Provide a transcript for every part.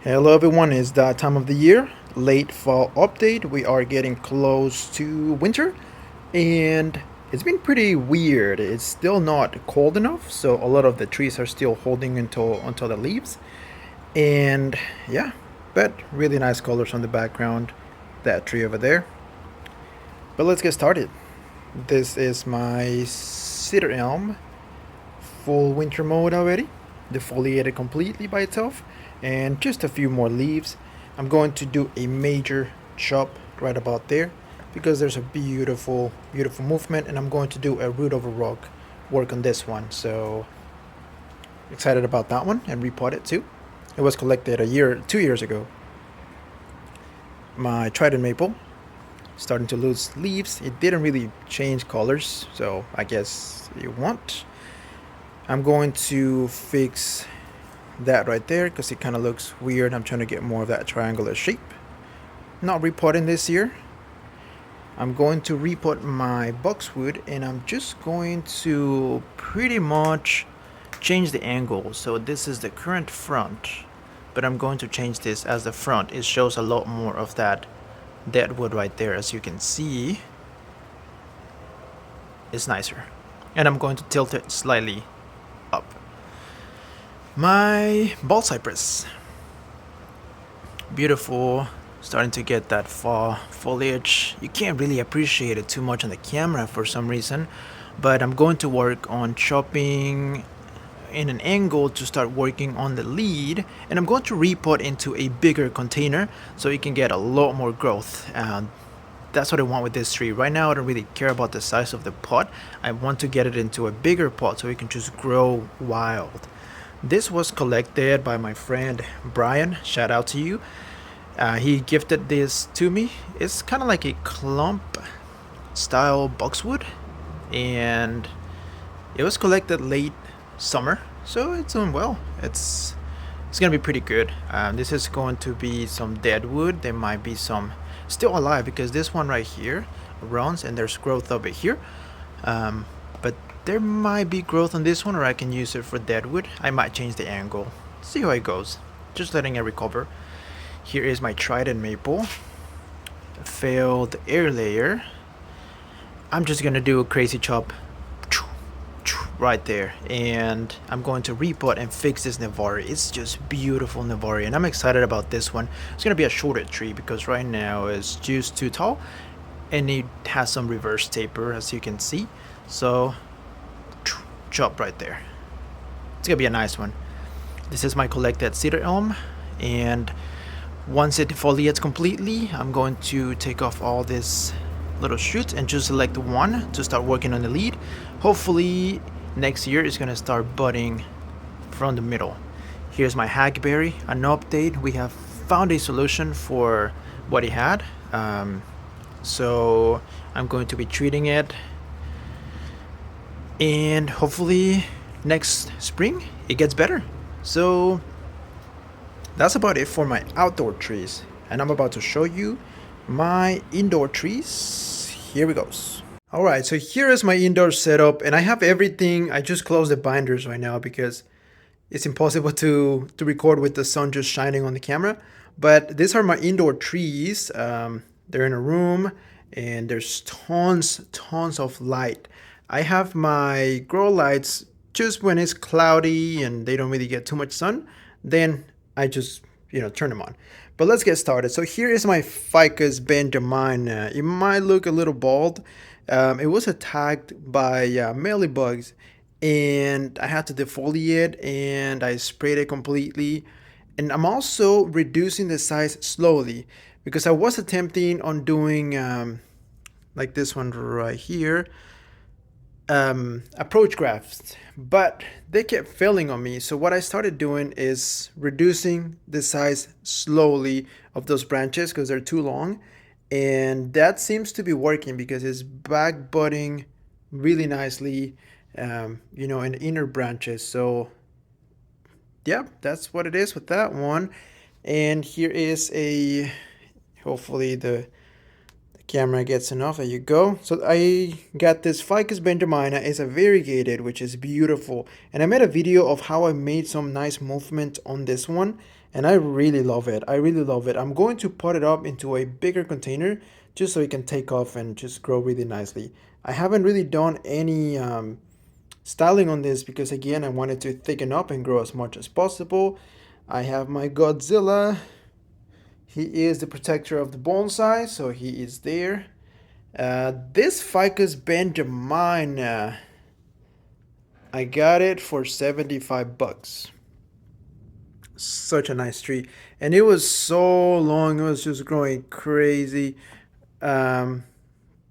Hello everyone, it's that time of the year, late fall update. We are getting close to winter and it's been pretty weird. It's still not cold enough, so a lot of the trees are still holding until the leaves. And yeah, but really nice colors on the background. That tree over there. But let's get started. This is my cedar elm, full winter mode already, defoliated completely by itself, and just a few more leaves. I'm going to do a major chop right about there because there's a beautiful movement, and I'm going to do a root over rock work on this one. So excited about that one and repot it too. It was collected 2 years ago. My trident maple starting to lose leaves. It didn't really change colors, so I guess it won't. I'm going to fix that right there because it kind of looks weird. I'm trying to get more of that triangular shape. Not repotting this year. I'm going to repot my boxwood, and I'm just going to pretty much change the angle. So this is the current front, but I'm going to change this as the front. It shows a lot more of that dead wood right there, as you can see. It's nicer, and I'm going to tilt it slightly up. My ball cypress, beautiful, starting to get that fall foliage. You can't really appreciate it too much on the camera for some reason, but I'm going to work on chopping in an angle to start working on the lead, and I'm going to repot into a bigger container so you can get a lot more growth. That's what I want with this tree. Right now I don't really care about the size of the pot. I want to get it into a bigger pot so it can just grow wild. This was collected by my friend Brian. Shout out to you. He gifted this to me. It's kind of like a clump style boxwood, and it was collected late summer, so it's doing well. It's gonna be pretty good. This is going to be some dead wood. There might be some still alive because this one right here runs and there's growth over here. But there might be growth on this one, or I can use it for deadwood. I might change the angle. See how it goes. Just letting it recover. Here is my trident maple. Failed air layer. I'm just gonna do a crazy chop right there, and I'm going to repot and fix this Navarre. It's just beautiful Navarre, and I'm excited about this one. It's gonna be a shorter tree because right now it's just too tall, and it has some reverse taper, as you can see. So chop right there. It's gonna be a nice one. This is my collected cedar elm, and once it defoliates completely, I'm going to take off all this little shoots and just select one to start working on the lead. Hopefully next year it's gonna start budding from the middle. Here's my hackberry, an update. We have found a solution for what it had. So I'm going to be treating it, and hopefully next spring it gets better. So that's about it for my outdoor trees, and I'm about to show you my indoor trees. Here we goes. Alright, so here is my indoor setup, and I have everything. I just closed the binders right now because it's impossible to record with the sun just shining on the camera. But these are my indoor trees. They're in a room, and there's tons of light. I have my grow lights just when it's cloudy and they don't really get too much sun. Then I just, turn them on. But let's get started. So here is my Ficus benjamina. It might look a little bald. It was attacked by mealybugs, and I had to defoliate, and I sprayed it completely. And I'm also reducing the size slowly because I was attempting on doing like this one right here, approach grafts, but they kept failing on me. So what I started doing is reducing the size slowly of those branches because they're too long, and that seems to be working because it's back budding really nicely, in inner branches. So yeah, that's what it is with that one. And here is hopefully the camera gets enough. There you go. So I got this Ficus benjamina. It's a variegated, which is beautiful, and I made a video of how I made some nice movement on this one, and I really love it. I really love it. I'm going to pot it up into a bigger container just so it can take off and just grow really nicely. I haven't really done any styling on this because again I wanted to thicken up and grow as much as possible. I have my Godzilla. He is the protector of the bonsai, so he is there. This Ficus Benjamin, I got it for 75 bucks. Such a nice tree, and it was so long, it was just growing crazy. Um,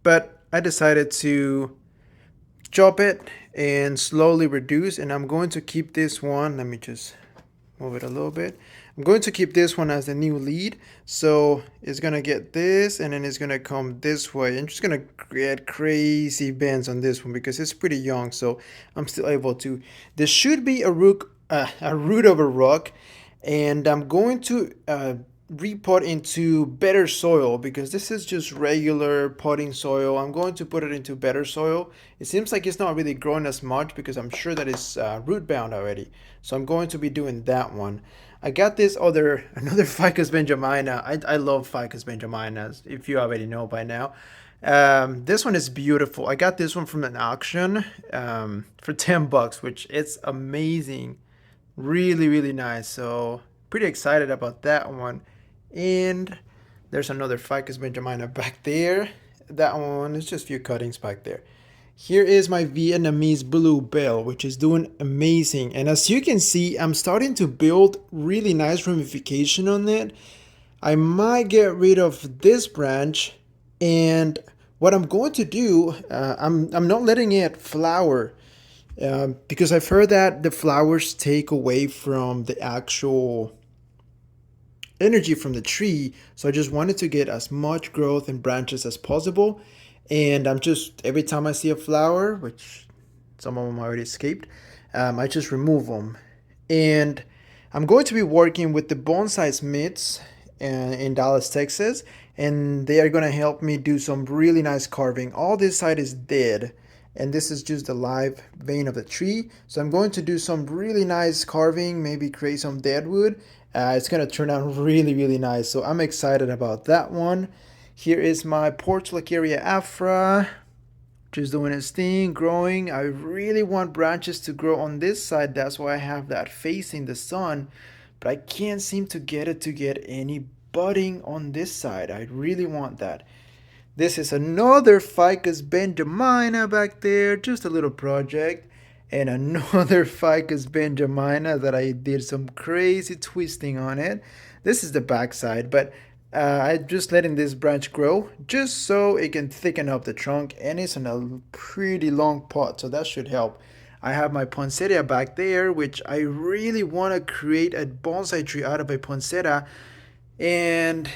but I decided to chop it and slowly reduce, and I'm going to keep this one. Let me just move it a little bit. I'm going to keep this one as the new lead. So it's going to get this and then it's going to come this way. I'm just going to create crazy bends on this one because it's pretty young. So I'm still able to. There should be a root of a rock, and I'm going to repot into better soil because this is just regular potting soil. I'm going to put it into better soil. It seems like it's not really growing as much because I'm sure that it's root bound already. So I'm going to be doing that one. I got this another Ficus benjamina. I love Ficus benjaminas, if you already know by now. This one is beautiful. I got this one from an auction for 10 bucks, which it's amazing. Really, really nice. So pretty excited about that one. And there's another Ficus benjamina back there. That one is just a few cuttings back there. Here is my Vietnamese bluebell, which is doing amazing. And as you can see, I'm starting to build really nice ramification on it. I might get rid of this branch, and what I'm going to do, I'm not letting it flower because I've heard that the flowers take away from the actual energy from the tree. So I just wanted to get as much growth and branches as possible. And I'm just, every time I see a flower, which some of them already escaped, I just remove them. And I'm going to be working with the Bonsai Smiths in Dallas, Texas, and they are going to help me do some really nice carving. All this side is dead, and this is just the live vein of the tree. So I'm going to do some really nice carving, maybe create some dead wood. It's going to turn out really, really nice. So I'm excited about that one. Here is my Portulacaria afra, just doing its thing, growing. I really want branches to grow on this side. That's why I have that facing the sun. But I can't seem to get it to get any budding on this side. I really want that. This is another Ficus benjamina back there, just a little project. And another Ficus benjamina that I did some crazy twisting on it. This is the back side, but I'm just letting this branch grow just so it can thicken up the trunk, and it's in a pretty long pot, so that should help. I have my poinsettia back there, which I really want to create a bonsai tree out of a poinsettia and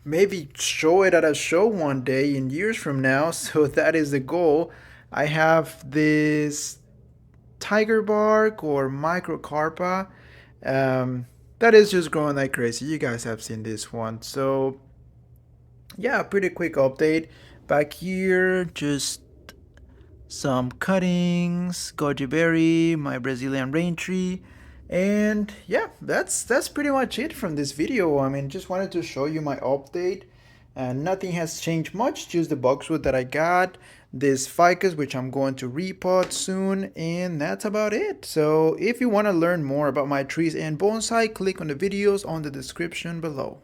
maybe show it at a show one day in years from now. So that is the goal. I have this tiger bark or microcarpa. That is just growing like crazy. You guys have seen this one. So yeah, pretty quick update. Back here, just some cuttings, goji berry, my Brazilian rain tree. And yeah, that's pretty much it from this video. I mean, just wanted to show you my update. And nothing has changed much, just the boxwood that I got, this ficus which I'm going to repot soon, and that's about it. So if you want to learn more about my trees and bonsai, click on the videos on the description below.